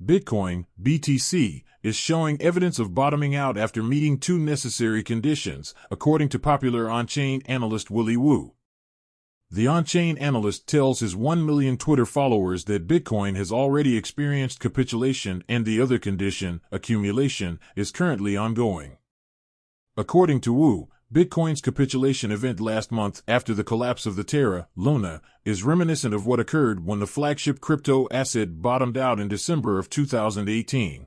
Bitcoin, BTC, is showing evidence of bottoming out after meeting two necessary conditions, according to popular on-chain analyst Willy. The on-chain analyst tells his 1 million Twitter followers that Bitcoin has already experienced capitulation and the other condition, accumulation, is currently ongoing. According to Wu, Bitcoin's capitulation event last month after the collapse of the Terra Luna is reminiscent of what occurred when the flagship crypto asset bottomed out in December of 2018.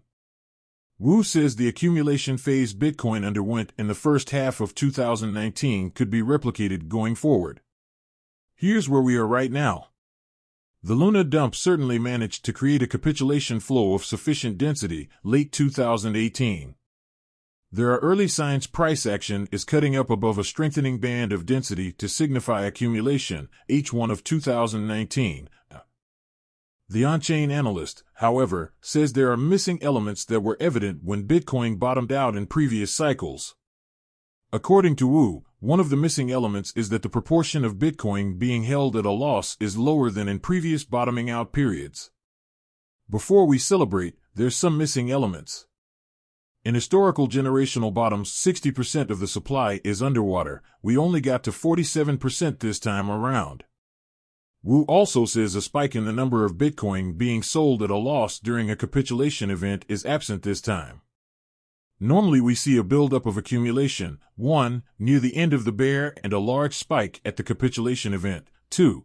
Wu says the accumulation phase Bitcoin underwent in the first half of 2019 could be replicated going forward. Here's where we are right now. The Luna dump certainly managed to create a capitulation flow of sufficient density, late 2018. There are early signs price action is cutting up above a strengthening band of density to signify accumulation, H1 of 2019. The on-chain analyst, however, says there are missing elements that were evident when Bitcoin bottomed out in previous cycles. According to Wu, one of the missing elements is that the proportion of Bitcoin being held at a loss is lower than in previous bottoming out periods. Before we celebrate, there's some missing elements. In historical generational bottoms, 60% of the supply is underwater. We only got to 47% this time around. Wu also says a spike in the number of Bitcoin being sold at a loss during a capitulation event is absent this time. Normally we see a buildup of accumulation, 1, near the end of the bear and a large spike at the capitulation event, 2.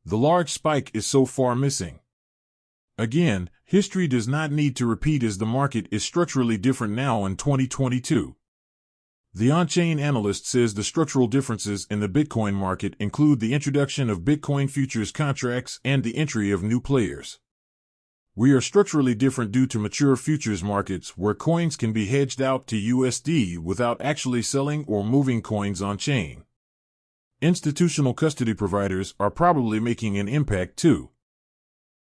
The large spike is so far missing. Again, history does not need to repeat as the market is structurally different now in 2022. The on-chain analyst says the structural differences in the Bitcoin market include the introduction of Bitcoin futures contracts and the entry of new players. We are structurally different due to mature futures markets where coins can be hedged out to USD without actually selling or moving coins on-chain. Institutional custody providers are probably making an impact too.